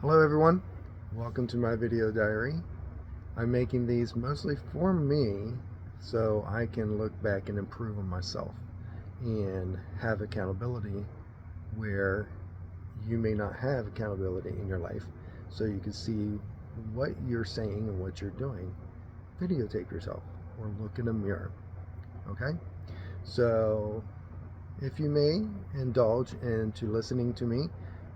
Hello everyone, welcome to my video diary. I'm making these mostly for me so I can look back and improve on myself and have accountability where you may not have accountability in your life, so you can see what you're saying and what you're doing. Videotape yourself or look in a mirror. Okay, so if you may indulge into listening to me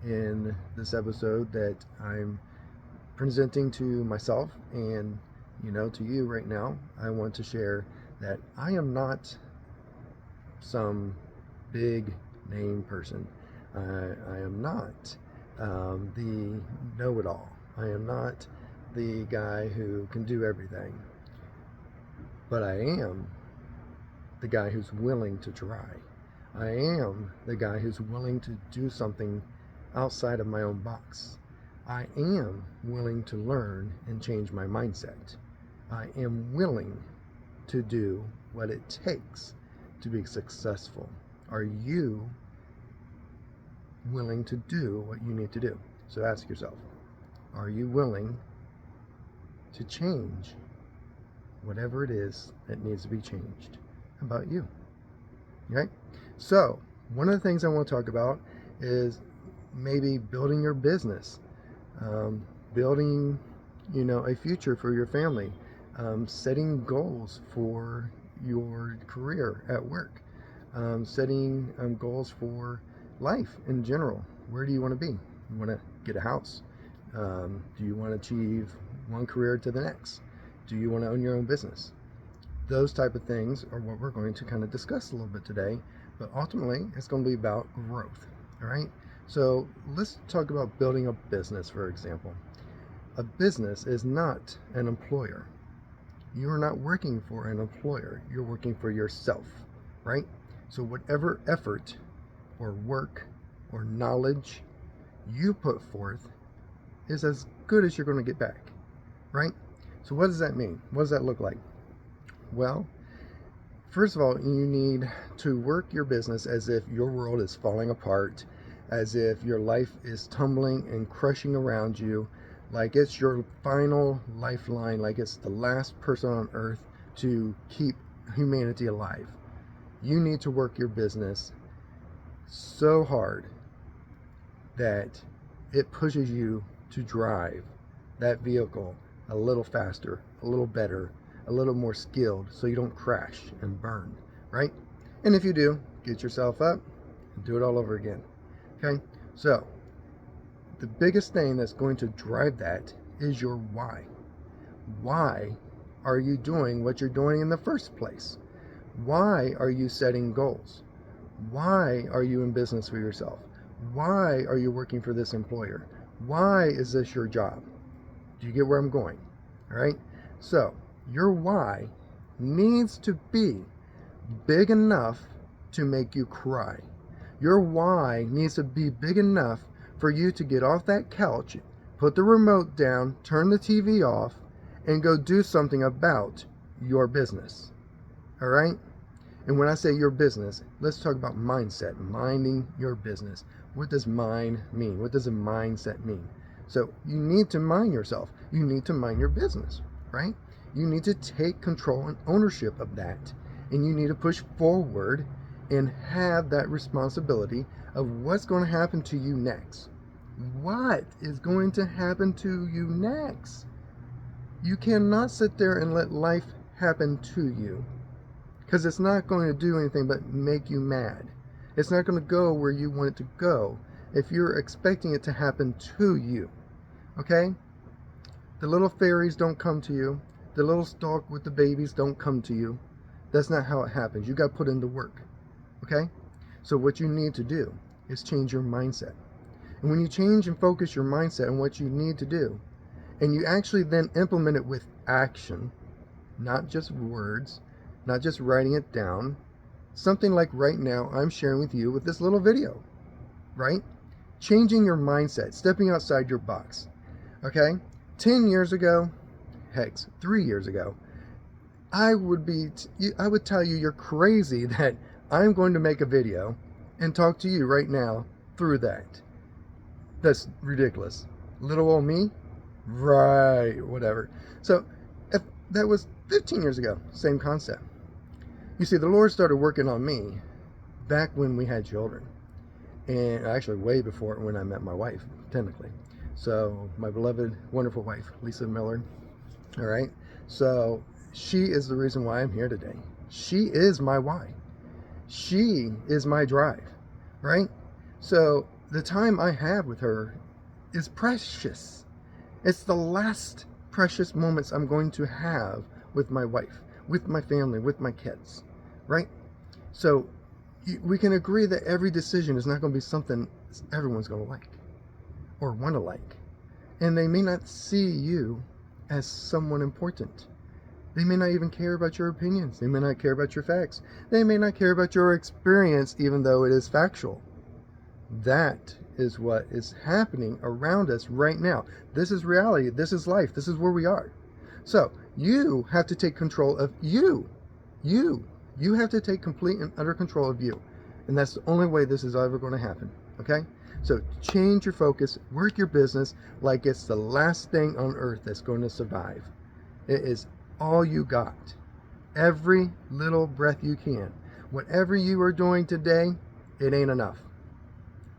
in this episode that I'm presenting to myself and to you right now, I want to share that I am not some big name person. I am not the know-it-all. I am not the guy who can do everything, but I am the guy who's willing to try. I am the guy who's willing to do something outside of my own box. I am willing to learn and change my mindset. I am willing to do what it takes to be successful. Are you willing to do what you need to do? So ask yourself, are you willing to change whatever it is that needs to be changed about you? Okay? So, one of the things I want to talk about is maybe building your business, building, a future for your family, setting goals for your career at work, setting goals for life in general. Where do you want to be? You want to get a house? Do you want to achieve one career to the next? Do you want to own your own business? Those type of things are what we're going to kind of discuss a little bit today, but ultimately it's going to be about growth. All right, so let's talk about building a business. For example, a business is not an employer. You're not working for an employer, you're working for yourself, right? So whatever effort or work or knowledge you put forth is as good as you're going to get back, right? So what does that mean? What does that look like? Well, first of all, you need to work your business as if your world is falling apart, as if your life is tumbling and crushing around you, like it's your final lifeline, like it's the last person on earth to keep humanity alive. You need to work your business so hard that it pushes you to drive that vehicle a little faster, a little better, a little more skilled, so you don't crash and burn, right? And if you do, get yourself up and do it all over again. Okay? So, the biggest thing that's going to drive that is your why. Why are you doing what you're doing in the first place? Why are you setting goals? Why are you in business for yourself? Why are you working for this employer? Why is this your job? Do you get where I'm going? All right? So, your why needs to be big enough to make you cry. Your why needs to be big enough for you to get off that couch, put the remote down, turn the TV off, and go do something about your business. All right? And when I say your business, let's talk about mindset, minding your business. What does mind mean? What does a mindset mean? So you need to mind yourself. You need to mind your business, right? You need to take control and ownership of that. And you need to push forward and have that responsibility of what's going to happen to you next. What is going to happen to you next? You cannot sit there and let life happen to you, because it's not going to do anything but make you mad. It's not going to go where you want it to go if you're expecting it to happen to you. Okay? The little fairies don't come to you. The little stalk with the babies don't come to you. That's not how it happens. You got to put in the work. Okay? So what you need to do is change your mindset. And when you change and focus your mindset on what you need to do, and you actually then implement it with action, not just words, not just writing it down, something like right now I'm sharing with you with this little video, right? Changing your mindset, stepping outside your box. Okay? 10 years ago, heck, 3 years ago, I would tell you you're crazy that I'm going to make a video and talk to you right now through that. That's ridiculous. Little old me? Right, whatever. So if that was 15 years ago, same concept. You see, the Lord started working on me back when we had children. And actually way before when I met my wife, technically. So my beloved, wonderful wife, Lisa Miller. All right. So she is the reason why I'm here today. She is my why. She is my drive. Right. So the time I have with her is precious. It's the last precious moments I'm going to have with my wife, with my family, with my kids. Right. So we can agree that every decision is not going to be something everyone's going to like or want to like. And they may not see you as someone important. They may not even care about your opinions. They may not care about your facts. They may not care about your experience, even though it is factual. That is what is happening around us right now. This is reality. This is life. This is where we are. So you have to take control of you. You have to take complete and utter control of you. And that's the only way this is ever going to happen. Okay? So change your focus, work your business like it's the last thing on earth that's going to survive. It is all you got. Every little breath you can. Whatever you are doing today, it ain't enough.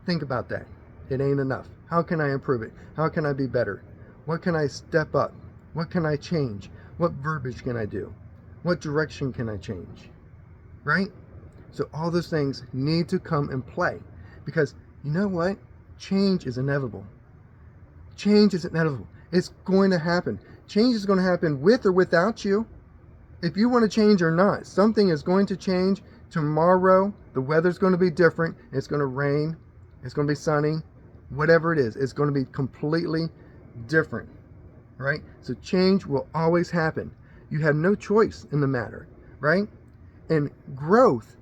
Think about that. It ain't enough. How can I improve it? How can I be better? What can I step up? What can I change? What verbiage can I do? What direction can I change? Right? So all those things need to come and play, because you know what? Change is inevitable. Change is inevitable. It's going to happen. Change is going to happen with or without you. If you want to change or not, something is going to change tomorrow. The weather's going to be different. It's going to rain. It's going to be sunny. Whatever it is, it's going to be completely different. Right? So change will always happen. You have no choice in the matter. Right? And growth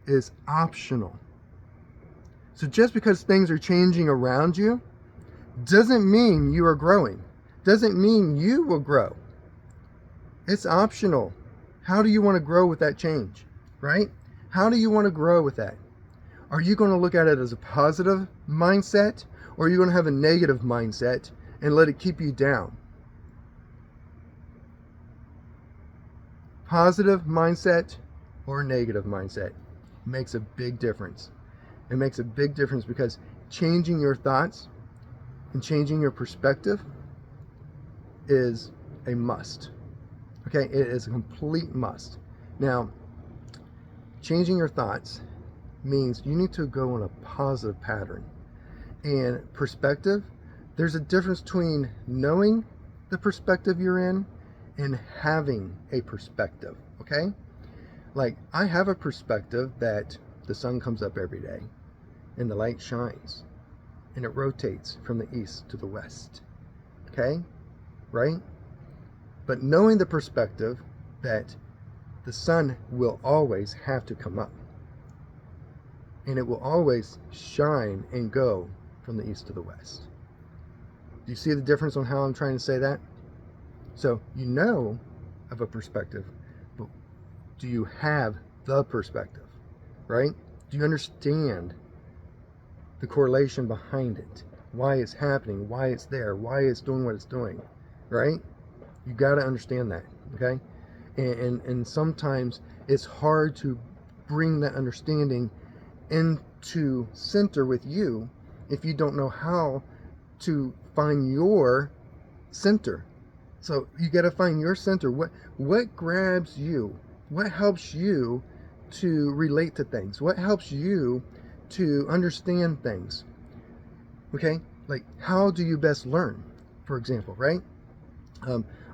is optional. So just because things are changing around you doesn't mean you are growing. Doesn't mean you will grow. It's optional. How do you want to grow with that change? Right? How do you want to grow with that? Are you going to look at it as a positive mindset, or are you going to have a negative mindset and let it keep you down? Positive mindset or negative mindset makes a big difference. It makes a big difference because changing your thoughts and changing your perspective is a must. Okay, it is a complete must. Now, changing your thoughts means you need to go on a positive pattern. And perspective, there's a difference between knowing the perspective you're in and having a perspective. Okay? Like, I have a perspective that the sun comes up every day and the light shines and it rotates from the east to the west. Okay? Right? But knowing the perspective that the sun will always have to come up and it will always shine and go from the east to the west. Do you see the difference on how I'm trying to say that? So you know of a perspective, but do you have the perspective, right? Do you understand the correlation behind it? Why it's happening, why it's there, why it's doing what it's doing, right? You got to understand that, okay? And sometimes it's hard to bring that understanding into center with you if you don't know how to find your center. So you got to find your center. What grabs you? What helps you to relate to things? What helps you to understand things? Okay, like how do you best learn? For example, right?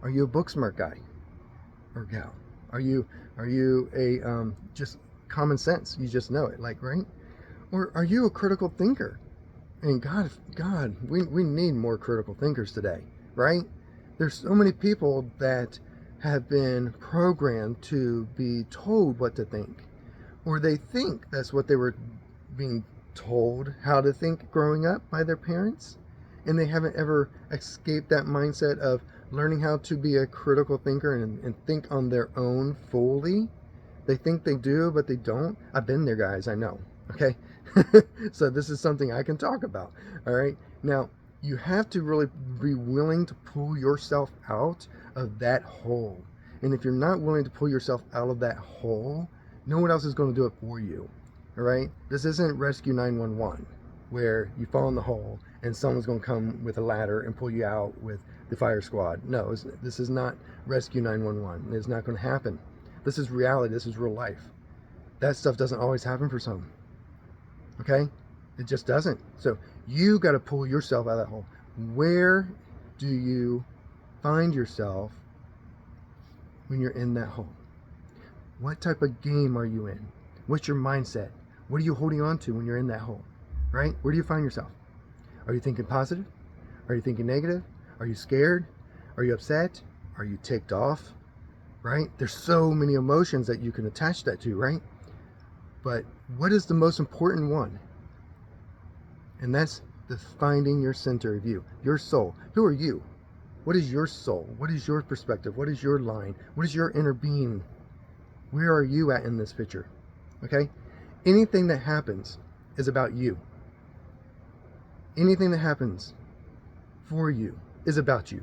Are you a book smart guy or gal? Are you a just common sense? You just know it, like, right? Or are you a critical thinker? And God, we need more critical thinkers today, right? There's so many people that have been programmed to be told what to think, or they think that's what they were being told how to think growing up by their parents, and they haven't ever escaped that mindset of learning how to be a critical thinker and think on their own fully. They think they do, but they don't. I've been there, guys. I know. Okay. So this is something I can talk about. All right. Now, you have to really be willing to pull yourself out of that hole. And if you're not willing to pull yourself out of that hole, no one else is going to do it for you. All right? This isn't Rescue 911 where you fall in the hole and someone's going to come with a ladder and pull you out with the fire squad. No, this is not Rescue 911. It's not going to happen. This is reality. This is real life. That stuff doesn't always happen for some. Okay? It just doesn't. So you got to pull yourself out of that hole. Where do you find yourself when you're in that hole? What type of game are you in? What's your mindset? What are you holding on to when you're in that hole? Right? Where do you find yourself? Are you thinking positive? Are you thinking negative? Are you scared? Are you upset? Are you ticked off? Right? There's so many emotions that you can attach that to, right? But what is the most important one? And that's the finding your center of you, your soul. Who are you? What is your soul? What is your perspective? What is your line? What is your inner being? Where are you at in this picture? Okay? Anything that happens is about you. Anything that happens for you is about you.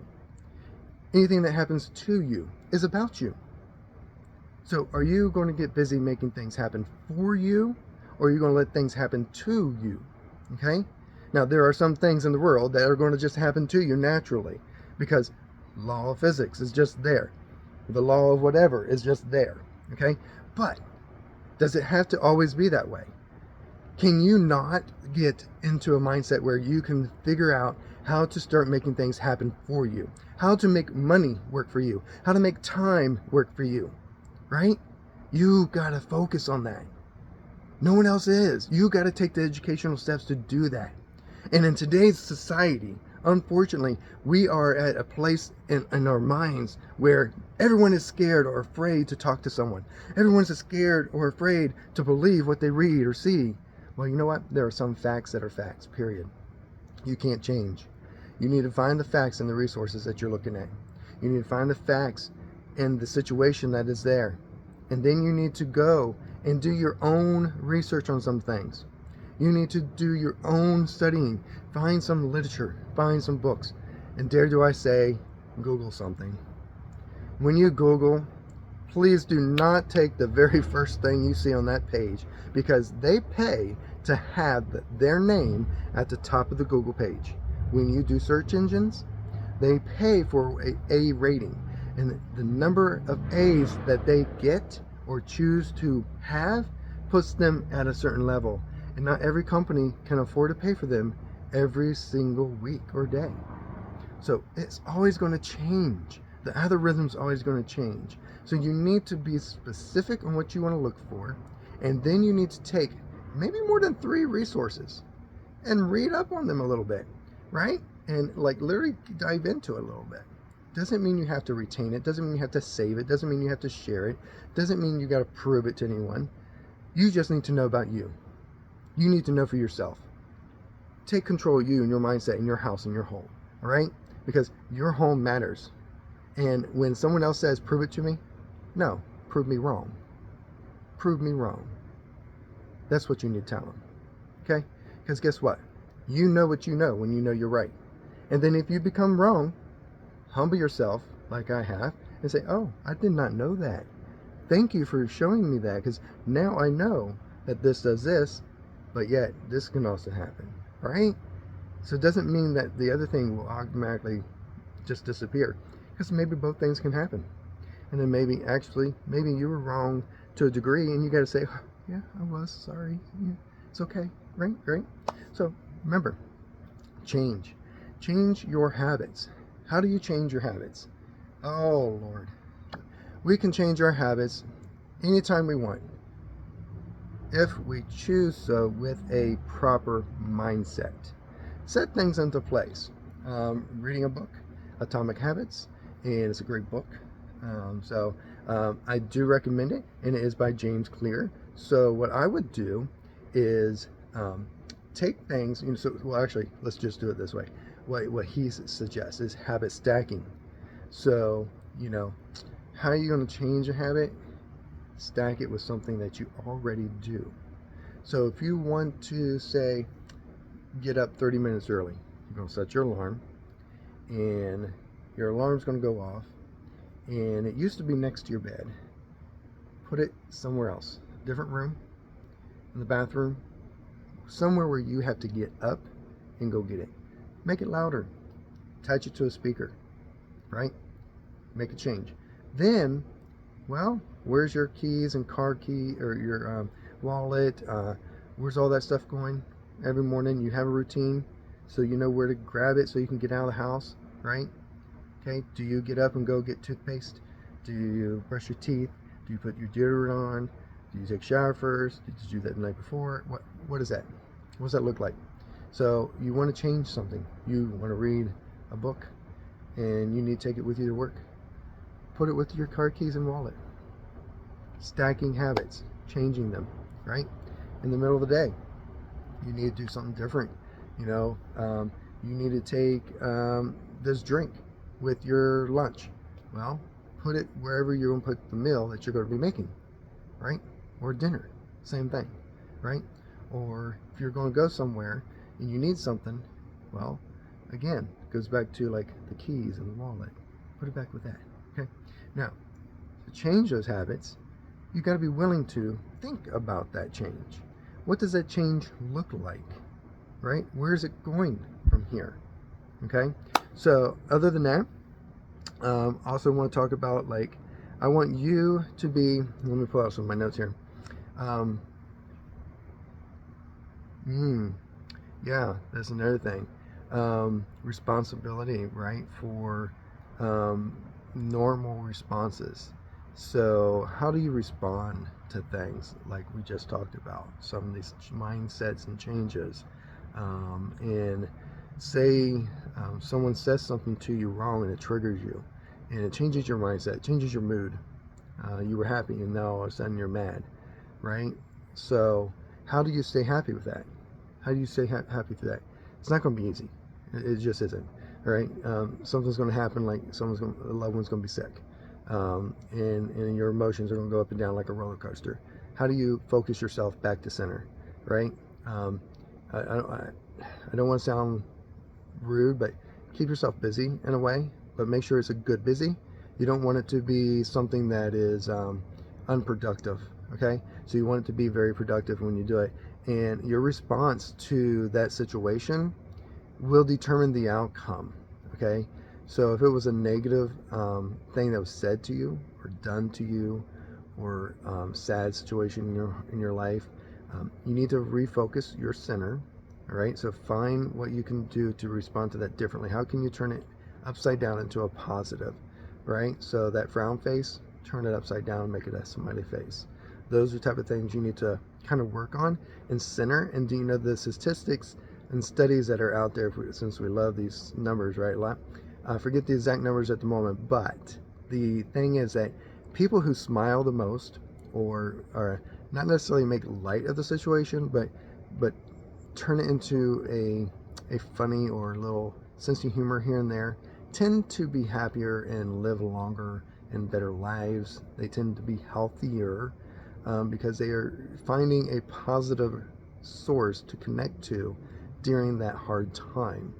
Anything that happens to you is about you. So are you going to get busy making things happen for you, or are you going to let things happen to you? Okay? Now, there are some things in the world that are going to just happen to you naturally because law of physics is just there. The law of whatever is just there. Okay? But does it have to always be that way? Can you not get into a mindset where you can figure out how to start making things happen for you? How to make money work for you? How to make time work for you? Right? You got to focus on that. No one else is. You got to take the educational steps to do that. And in today's society, unfortunately, we are at a place in our minds where everyone is scared or afraid to talk to someone. Everyone's scared or afraid to believe what they read or see. Well, you know what? There are some facts that are facts, period. You can't change. You need to find the facts and the resources that you're looking at. You need to find the facts and the situation that is there. And then you need to go and do your own research on some things. You need to do your own studying. Find some literature. Find some books. And dare do I say, Google something. When you Google, please do not take the very first thing you see on that page, because they pay to have their name at the top of the Google page. When you do search engines, they pay for a rating. And the number of A's that they get or choose to have puts them at a certain level. And not every company can afford to pay for them every single week or day. So it's always going to change. The algorithm's always going to change. So you need to be specific on what you want to look for. And then you need to take maybe more than 3 resources and read up on them a little bit, right? And like literally dive into it a little bit. Doesn't mean you have to retain it. Doesn't mean you have to save it. Doesn't mean you have to share it. Doesn't mean you got to prove it to anyone. You just need to know about you. You need to know for yourself. Take control of you and your mindset and your house and your home, all right? Because your home matters. And when someone else says, prove it to me, no, prove me wrong. Prove me wrong. That's what you need to tell them, okay? Because guess what? You know what you know when you know you're right. And then if you become wrong, humble yourself like I have and say, oh, I did not know that. Thank you for showing me that, because now I know that this does this, but yet this can also happen, right? So it doesn't mean that the other thing will automatically just disappear, because maybe both things can happen. And then maybe you were wrong to a degree, and you got to say, oh, yeah, I was sorry. Yeah, it's okay, right? So remember, change your habits. How do you change your habits? Oh, Lord. We can change our habits anytime we want, if we choose so with a proper mindset. Set things into place. Reading a book, Atomic Habits, and it's a great book. I do recommend it, and it is by James Clear. So what I would do is take things, actually, let's just do it this way. What he suggests is habit stacking. So, how are you going to change a habit? Stack it with something that you already do. So if you want to, say, get up 30 minutes early, You're going to set your alarm, and your alarm's going to go off, and it used to be next to your bed. Put it somewhere else, different room, in the bathroom, somewhere where you have to get up and go get it. Make it louder. Attach it to a speaker, right? Make a change. Then, well, where's your keys and car key or your wallet? Where's all that stuff going? Every morning you have a routine, so you know where to grab it so you can get out of the house, right? Okay. Do you get up and go get toothpaste? Do you brush your teeth? Do you put your deodorant on? Do you take a shower first? Did you do that the night before? What is that? What does that look like? So you want to change something. You want to read a book, and you need to take it with you to work. Put it with your car keys and wallet. Stacking habits, changing them, right? In the middle of the day, you need to do something different. You need to take this drink with your lunch. Well, put it wherever you're going to put the meal that you're going to be making, right? Or dinner, same thing, right? Or if you're going to go somewhere and you need something, well, again, it goes back to like the keys and the wallet. Put it back with that, okay? Now, to change those habits, you got to be willing to think about that change. What does that change look like, right? Where is it going from here, okay? So other than that, also want to talk about, like, I want you to be, let me pull out some of my notes here. Yeah, that's another thing. Responsibility, right, for normal responses. So how do you respond to things like we just talked about, some of these mindsets and changes? And say someone says something to you wrong and it triggers you, and it changes your mindset, it changes your mood. You were happy and now all of a sudden you're mad, right? So how do you stay happy with that? How do you stay happy through that? It's not going to be easy. It just isn't. All right. Something's going to happen, like a loved one's going to be sick, and your emotions are going to go up and down like a roller coaster. How do you focus yourself back to center, right? I don't want to sound rude, but keep yourself busy in a way, but make sure it's a good busy. You don't want it to be something that is unproductive. Okay, so you want it to be very productive when you do it, and your response to that situation will determine the outcome. Okay, so if it was a negative thing that was said to you or done to you, or sad situation in your life, you need to refocus your center. All right, so find what you can do to respond to that differently. How can you turn it upside down into a positive, right? So that frown face, turn it upside down, make it a smiley face. Those are the type of things you need to kind of work on and center. And do you know the statistics and studies that are out there, since we love these numbers, right? I forget the exact numbers at the moment, but the thing is that people who smile the most, or not necessarily make light of the situation, but turn it into a funny or little sense of humor here and there, tend to be happier and live longer and better lives. They tend to be healthier, because they are finding a positive source to connect to during that hard time.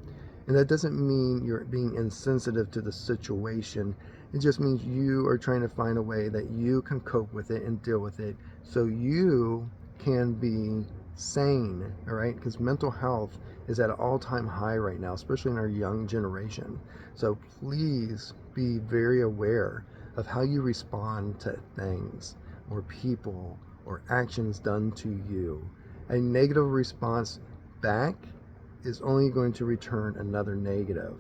And that doesn't mean you're being insensitive to the situation. It just means you are trying to find a way that you can cope with it and deal with it, so you can be sane, all right? Because mental health is at an all-time high right now, especially in our young generation. So please be very aware of how you respond to things or people or actions done to you. A negative response back is only going to return another negative,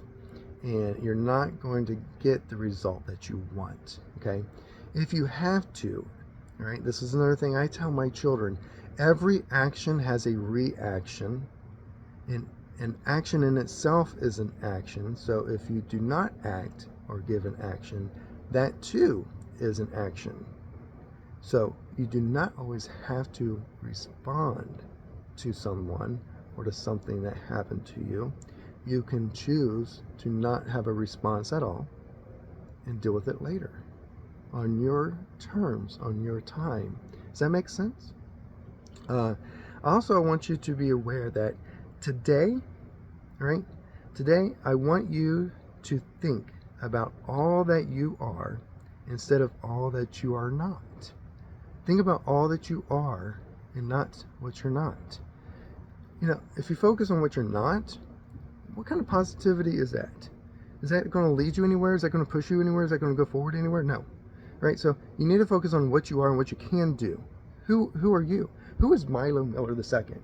and you're not going to get the result that you want. Okay, if you have to, all right, this is another thing I tell my children: every action has a reaction, and an action in itself is an action. So if you do not act or give an action, that too is an action. So you do not always have to respond to someone or to something that happened to you. You can choose to not have a response at all and deal with it later on your terms, on your time. Does that make sense? Also, I want you to be aware that today, right, Today, I want you to think about all that you are instead of all that you are not. Think about all that you are and not what you're not. If you focus on what you're not, what kind of positivity is that? Is that going to lead you anywhere? Is that going to push you anywhere? Is that going to go forward anywhere? No. Right? So you need to focus on what you are and what you can do. Who are you? Who is Milo Miller II?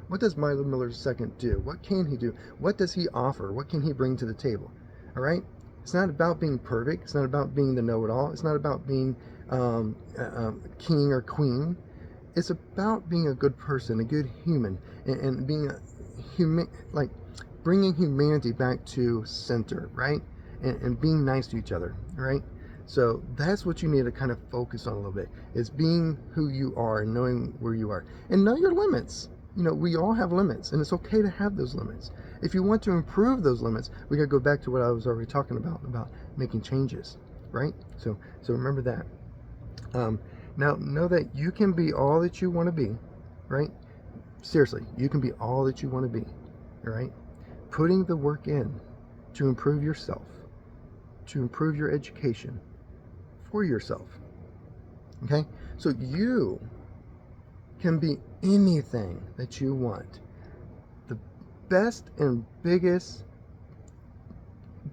What does Milo Miller II do? What can he do? What does he offer? What can he bring to the table? All right? It's not about being perfect. It's not about being the know-it-all. It's not about being king or queen. It's about being a good person, a good human, and being like bringing humanity back to center, right? And being nice to each other, right? So that's what you need to kind of focus on a little bit, is being who you are and knowing where you are. And know your limits. We all have limits, and it's okay to have those limits. If you want to improve those limits, we got to go back to what I was already talking about making changes, right? So remember that. Now, know that you can be all that you want to be, right? Seriously, you can be all that you want to be, all right? Putting the work in to improve yourself, to improve your education for yourself, okay? So you can be anything that you want. The best and biggest,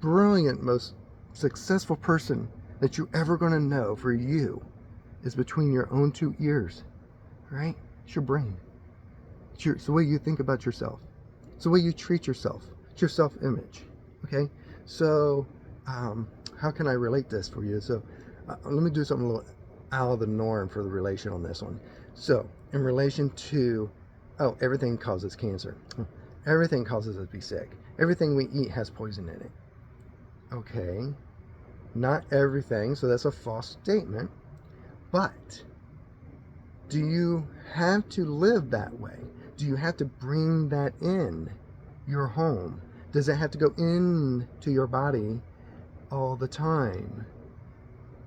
brilliant, most successful person that you're ever going to know for you is between your own two ears, right? It's your brain. It's the way you think about yourself. It's the way you treat yourself. It's your self-image, okay? So how can I relate this for you? So let me do something a little out of the norm for the relation on this one. So in relation to, everything causes cancer. Everything causes us to be sick. Everything we eat has poison in it. Okay, not everything, so that's a false statement. But do you have to live that way? Do you have to bring that in your home? Does it have to go into your body all the time?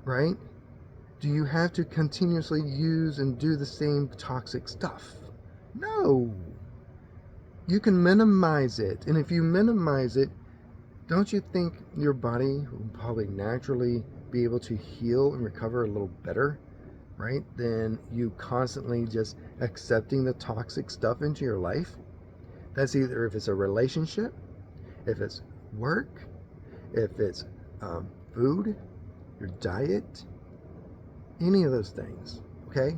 Right? Do you have to continuously use and do the same toxic stuff? No. You can minimize it. And if you minimize it, don't you think your body will probably naturally be able to heal and recover a little better, right? Than you constantly just accepting the toxic stuff into your life? That's either if it's a relationship, if it's work, if it's food, your diet, any of those things, okay?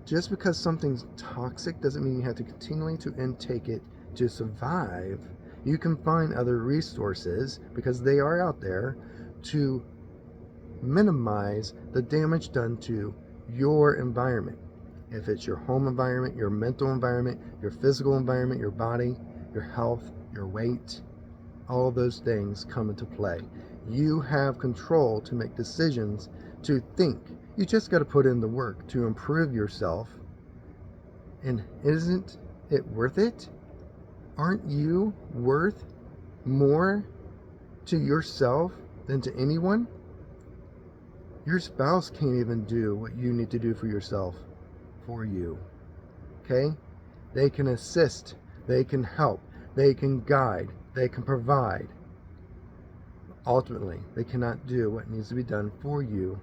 Just because something's toxic doesn't mean you have to continually to intake it to survive. You can find other resources, because they are out there, to minimize the damage done to your environment. If it's your home environment, your mental environment, your physical environment, your body, your health, your weight, all those things come into play. You have control to make decisions, to think. You just got to put in the work to improve yourself. And isn't it worth it? Aren't you worth more to yourself than to anyone? Your spouse can't even do what you need to do for yourself for you. Okay? They can assist, they can help, they can guide, they can provide. Ultimately, they cannot do what needs to be done for you.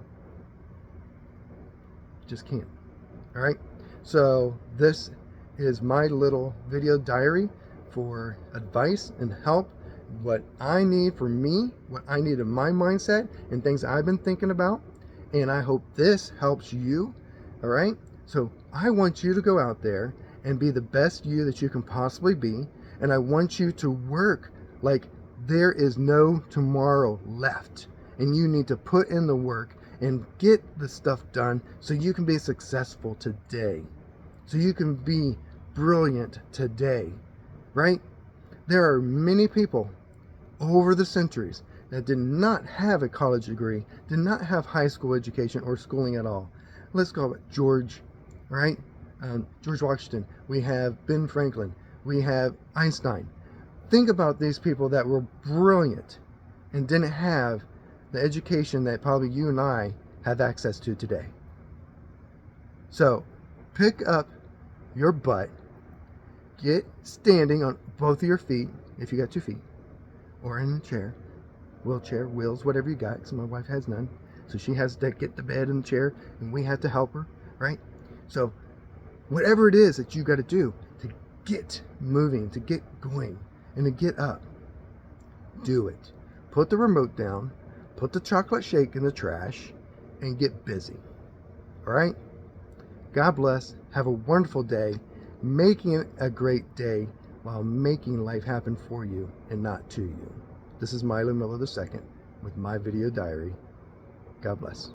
Just can't. All right? So this is my little video diary for advice and help, what I need for me, what I need in my mindset, and things I've been thinking about. And I hope this helps you. All right? So I want you to go out there and be the best you that you can possibly be. And I want you to work like there is no tomorrow left. And you need to put in the work and get the stuff done so you can be successful today. So you can be brilliant today. Right? There are many people over the centuries that did not have a college degree, did not have high school education or schooling at all. Let's call it George, right? George Washington. We have Ben Franklin. We have Einstein. Think about these people that were brilliant and didn't have the education that probably you and I have access to today. So pick up your butt, get standing on both of your feet, if you got 2 feet, or in a chair, wheelchair, wheels, whatever you got, because my wife has none. So she has to get the bed and the chair, and we have to help her, right? So whatever it is that you got to do to get moving, to get going, and to get up, do it. Put the remote down, put the chocolate shake in the trash, and get busy. All right? God bless. Have a wonderful day. Making it a great day while making life happen for you and not to you. This is Milo II with my video diary. God bless.